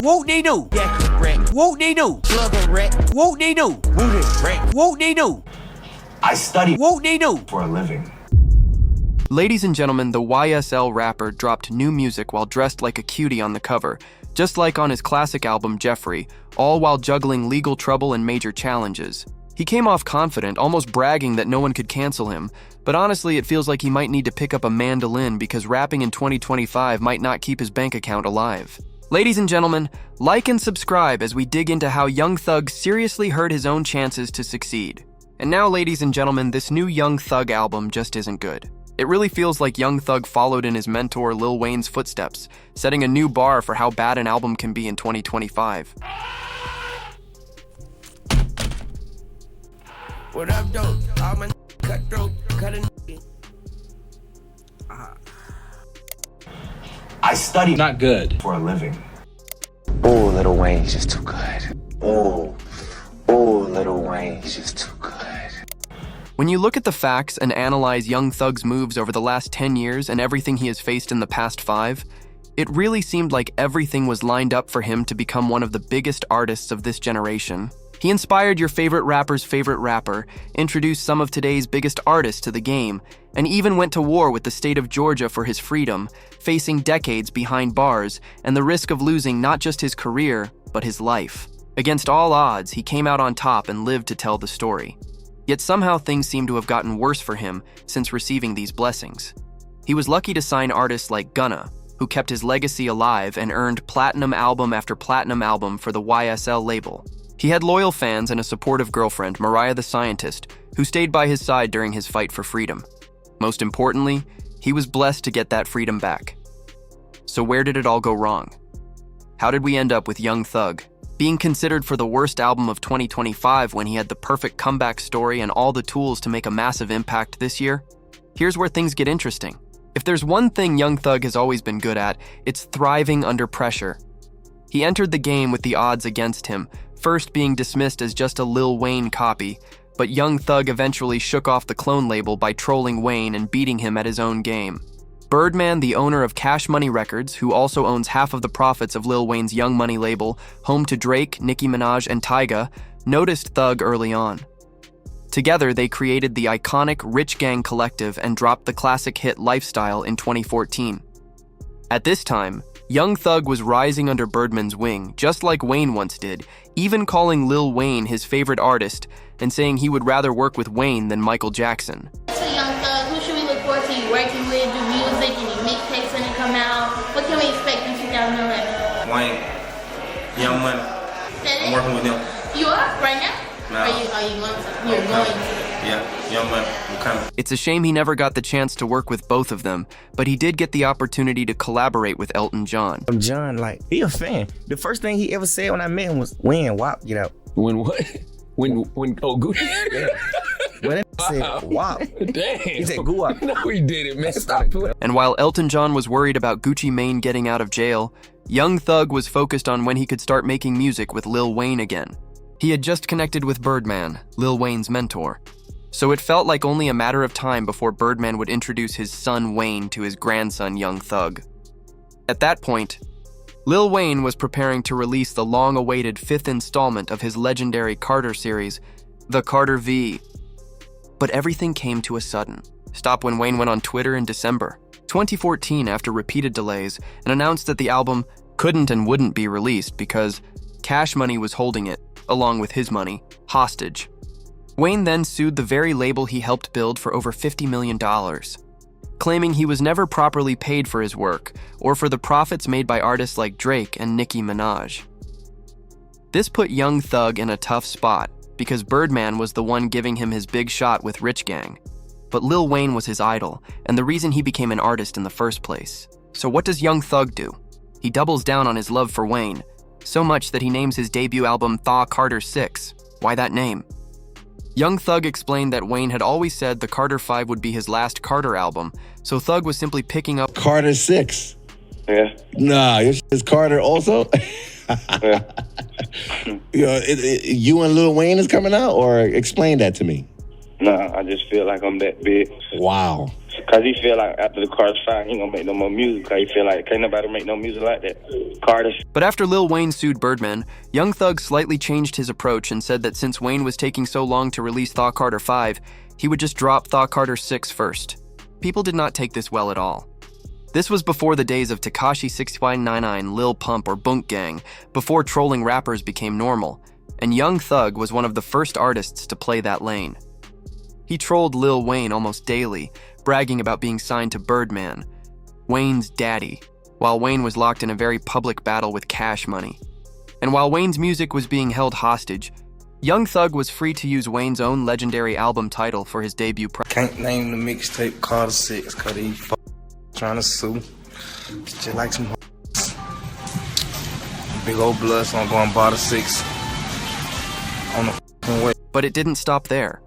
Whoop-dee-doo. Yeah, correct. Whoop-dee-doo. Plug a wreck. Whoop-dee-doo. Woot wreck. Whoop-dee-doo. I study Whoop-dee-doo. for a living. Ladies and gentlemen, the YSL rapper dropped new music while dressed like a cutie on the cover, just like on his classic album Jeffrey, all while juggling legal trouble and major challenges. He came off confident, almost bragging that no one could cancel him, but honestly it feels like he might need to pick up a mandolin because rapping in 2025 might not keep his bank account alive. Ladies and gentlemen, like and subscribe as we dig into how Young Thug seriously hurt his own chances to succeed. And now, ladies and gentlemen, this new Young Thug album just isn't good. It really feels like Young Thug followed in his mentor Lil Wayne's footsteps, setting a new bar for how bad an album can be in 2025. What up, dope? All my cutthroat, cutting. I study Not good. for a living. Oh, Lil Wayne's just too good. Oh, Lil Wayne's just too good. When you look at the facts and analyze Young Thug's moves over the last 10 years and everything he has faced in the past 5, it really seemed like everything was lined up for him to become one of the biggest artists of this generation. He inspired your favorite rapper's favorite rapper, introduced some of today's biggest artists to the game, and even went to war with the state of Georgia for his freedom, facing decades behind bars and the risk of losing not just his career, but his life. Against all odds, he came out on top and lived to tell the story. Yet somehow things seem to have gotten worse for him since receiving these blessings. He was lucky to sign artists like Gunna, who kept his legacy alive and earned platinum album after platinum album for the YSL label. He had loyal fans and a supportive girlfriend, Mariah the Scientist, who stayed by his side during his fight for freedom. Most importantly, he was blessed to get that freedom back. So where did it all go wrong? How did we end up with Young Thug being considered for the worst album of 2025 when he had the perfect comeback story and all the tools to make a massive impact this year? Here's where things get interesting. If there's one thing Young Thug has always been good at, it's thriving under pressure. He entered the game with the odds against him, first being dismissed as just a Lil Wayne copy, but Young Thug eventually shook off the clone label by trolling Wayne and beating him at his own game. Birdman, the owner of Cash Money Records, who also owns half of the profits of Lil Wayne's Young Money label, home to Drake, Nicki Minaj, and Tyga, noticed Thug early on. Together, they created the iconic Rich Gang Collective and dropped the classic hit Lifestyle in 2014. At this time, Young Thug was rising under Birdman's wing, just like Wayne once did, even calling Lil Wayne his favorite artist and saying he would rather work with Wayne than Michael Jackson. So Young Thug, who should we look forward to you working with, do music, any mixtapes when they come out? What can we expect in 2011? Wayne, Young Money. I'm working with him. You are right now? No. Are you going to? You're going to. Yeah, Young Money. I'm coming. It's a shame he never got the chance to work with both of them, but he did get the opportunity to collaborate with Elton John. John, like, he a fan. The first thing he ever said when I met him was, when WAP get out. When what? When Gucci? Yeah. When that said WAP. Damn. He said Guap. No, he didn't, man. Stop playing. And while Elton John was worried about Gucci Mane getting out of jail, Young Thug was focused on when he could start making music with Lil Wayne again. He had just connected with Birdman, Lil Wayne's mentor. So it felt like only a matter of time before Birdman would introduce his son Wayne to his grandson Young Thug. At that point, Lil Wayne was preparing to release the long-awaited 5th installment of his legendary Carter series, The Carter V. But everything came to a sudden stop when Wayne went on Twitter in December 2014 after repeated delays and announced that the album couldn't and wouldn't be released because Cash Money was holding it, along with his money, hostage. Wayne then sued the very label he helped build for over $50 million, claiming he was never properly paid for his work or for the profits made by artists like Drake and Nicki Minaj. This put Young Thug in a tough spot because Birdman was the one giving him his big shot with Rich Gang. But Lil Wayne was his idol and the reason he became an artist in the first place. So what does Young Thug do? He doubles down on his love for Wayne, so much that he names his debut album Thaw Carter 6. Why that name? Young Thug explained that Wayne had always said the Carter 5 would be his last Carter album, so Thug was simply picking up Carter 6. Yeah. Nah, your shit is Carter also? Yeah. You and Lil Wayne is coming out, or explain that to me. Nah, I just feel like I'm that big. Wow. Cause he feel like after the Carter's fine, he ain't gonna make no more music. Cause he feel like can't nobody make no music like that. Carter. But after Lil Wayne sued Birdman, Young Thug slightly changed his approach and said that since Wayne was taking so long to release Thaw Carter 5, he would just drop Thaw Carter 6 first. People did not take this well at all. This was before the days of Tekashi 6999, Lil Pump, or Bunk Gang, before trolling rappers became normal, and Young Thug was one of the first artists to play that lane. He trolled Lil Wayne almost daily, bragging about being signed to Birdman, Wayne's daddy, while Wayne was locked in a very public battle with Cash Money. And while Wayne's music was being held hostage, Young Thug was free to use Wayne's own legendary album title for his debut Can't name the mixtape Carter 6 cause he trying to sue. Just like some big old blood, so I'm going Barter 6 on the way. But it didn't stop there.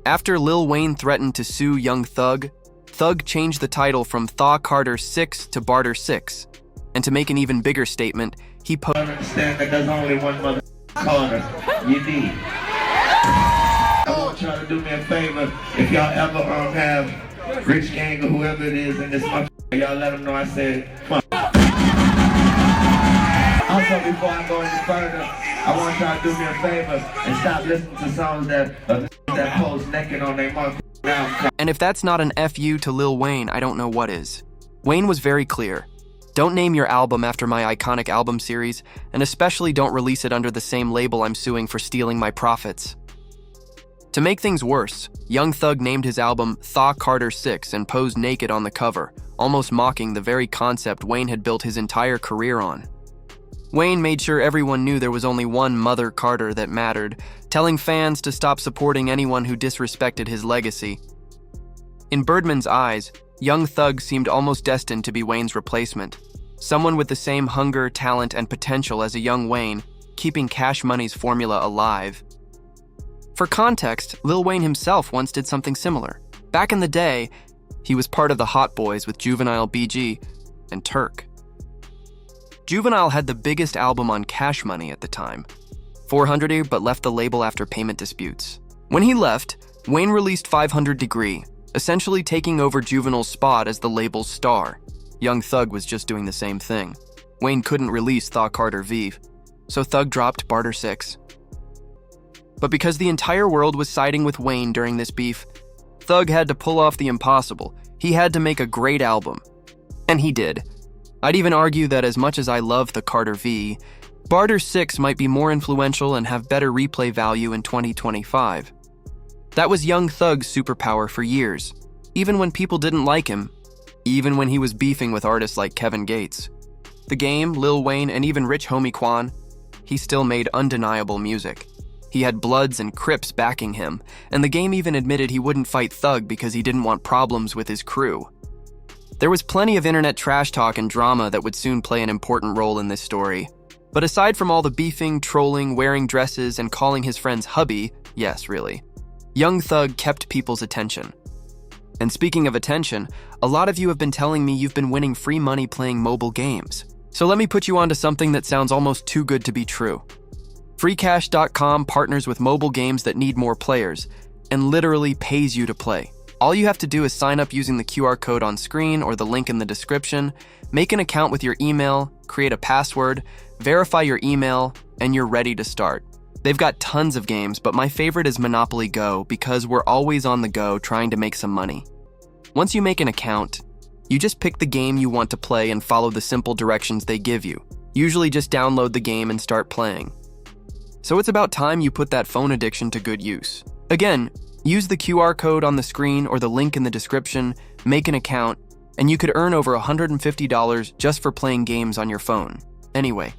After Lil Wayne threatened to sue Young Thug, Thug changed the title from Thaw Carter 6 to Barter 6. And to make an even bigger statement, he posted, I understand that there's only one mother Carter you need. I want y'all to do me a favor. If y'all ever have Rich Gang or whoever it is in this motherfucker, y'all let them know I said fuck. Also, before I go any further, I want y'all to do me a favor and stop listening to songs that post naked on their motherfucker now. And if that's not an FU to Lil Wayne, I don't know what is. Wayne was very clear. Don't name your album after my iconic album series, and especially don't release it under the same label I'm suing for stealing my profits. To make things worse, Young Thug named his album Thaw Carter 6 and posed naked on the cover, almost mocking the very concept Wayne had built his entire career on. Wayne made sure everyone knew there was only one Mother Carter that mattered, telling fans to stop supporting anyone who disrespected his legacy. In Birdman's eyes, Young Thug seemed almost destined to be Wayne's replacement, someone with the same hunger, talent, and potential as a young Wayne, keeping Cash Money's formula alive. For context, Lil Wayne himself once did something similar. Back in the day, he was part of the Hot Boys with Juvenile, BG, and Turk. Juvenile had the biggest album on Cash Money at the time, 400er, but left the label after payment disputes. When he left, Wayne released 500 Degree, essentially taking over Juvenile's spot as the label's star. Young Thug was just doing the same thing. Wayne couldn't release Thaw Carter V, so Thug dropped Barter 6. But because the entire world was siding with Wayne during this beef, Thug had to pull off the impossible. He had to make a great album. And he did. I'd even argue that as much as I love the Carter V, Barter 6 might be more influential and have better replay value in 2025. That was Young Thug's superpower for years, even when people didn't like him, even when he was beefing with artists like Kevin Gates. The Game, Lil Wayne, and even Rich Homie Quan, he still made undeniable music. He had Bloods and Crips backing him, and The Game even admitted he wouldn't fight Thug because he didn't want problems with his crew. There was plenty of internet trash talk and drama that would soon play an important role in this story. But aside from all the beefing, trolling, wearing dresses, and calling his friends hubby, yes, really, Young Thug kept people's attention. And speaking of attention, a lot of you have been telling me you've been winning free money playing mobile games. So let me put you onto something that sounds almost too good to be true. Freecash.com partners with mobile games that need more players, and literally pays you to play. All you have to do is sign up using the QR code on screen or the link in the description, make an account with your email, create a password, verify your email, and you're ready to start. They've got tons of games, but my favorite is Monopoly Go because we're always on the go trying to make some money. Once you make an account, you just pick the game you want to play and follow the simple directions they give you. Usually just download the game and start playing. So it's about time you put that phone addiction to good use. Again, use the QR code on the screen or the link in the description, make an account, and you could earn over $150 just for playing games on your phone. Anyway,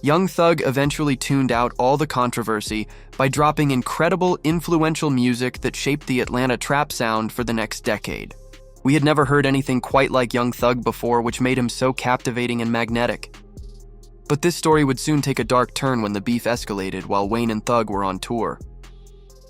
Young Thug eventually tuned out all the controversy by dropping incredible, influential music that shaped the Atlanta trap sound for the next decade. We had never heard anything quite like Young Thug before, which made him so captivating and magnetic. But this story would soon take a dark turn when the beef escalated while Wayne and Thug were on tour.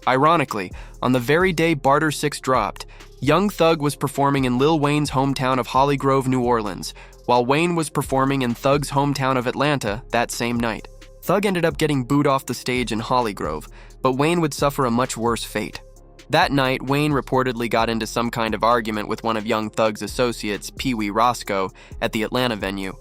Ironically, on the very day Barter 6 dropped, Young Thug was performing in Lil Wayne's hometown of Holly Grove, New Orleans, while Wayne was performing in Thug's hometown of Atlanta that same night. Thug ended up getting booed off the stage in Holly Grove, but Wayne would suffer a much worse fate. That night, Wayne reportedly got into some kind of argument with one of Young Thug's associates, Pee Wee Roscoe, at the Atlanta venue.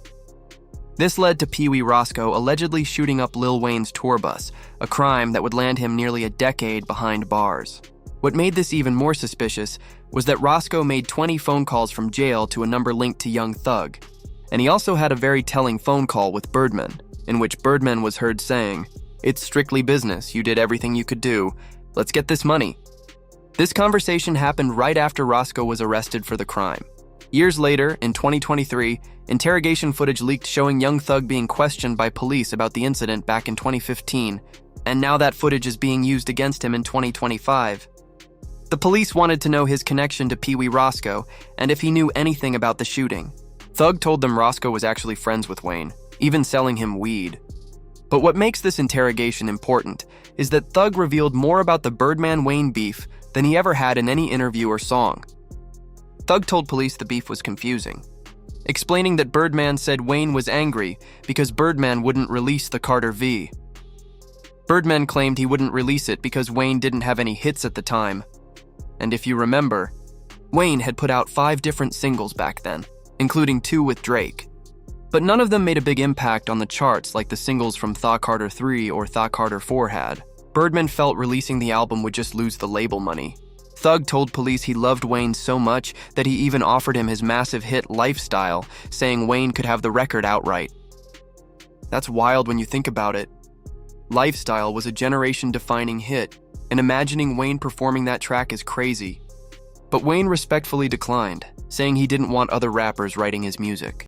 This led to Pee Wee Roscoe allegedly shooting up Lil Wayne's tour bus, a crime that would land him nearly a decade behind bars. What made this even more suspicious was that Roscoe made 20 phone calls from jail to a number linked to Young Thug, and he also had a very telling phone call with Birdman, in which Birdman was heard saying, "It's strictly business, you did everything you could do, let's get this money." This conversation happened right after Roscoe was arrested for the crime. Years later, in 2023, interrogation footage leaked showing Young Thug being questioned by police about the incident back in 2015, and now that footage is being used against him in 2025. The police wanted to know his connection to Pee Wee Roscoe and if he knew anything about the shooting. Thug told them Roscoe was actually friends with Wayne, even selling him weed. But what makes this interrogation important is that Thug revealed more about the Birdman-Wayne beef than he ever had in any interview or song. Thug told police the beef was confusing, explaining that Birdman said Wayne was angry because Birdman wouldn't release the Carter V. Birdman claimed he wouldn't release it because Wayne didn't have any hits at the time. And if you remember, Wayne had put out 5 different singles back then, including 2 with Drake. But none of them made a big impact on the charts like the singles from Thaw Carter 3 or Thaw Carter 4 had. Birdman felt releasing the album would just lose the label money. Thug told police he loved Wayne so much that he even offered him his massive hit Lifestyle, saying Wayne could have the record outright. That's wild when you think about it. Lifestyle was a generation-defining hit, and imagining Wayne performing that track is crazy. But Wayne respectfully declined, saying he didn't want other rappers writing his music.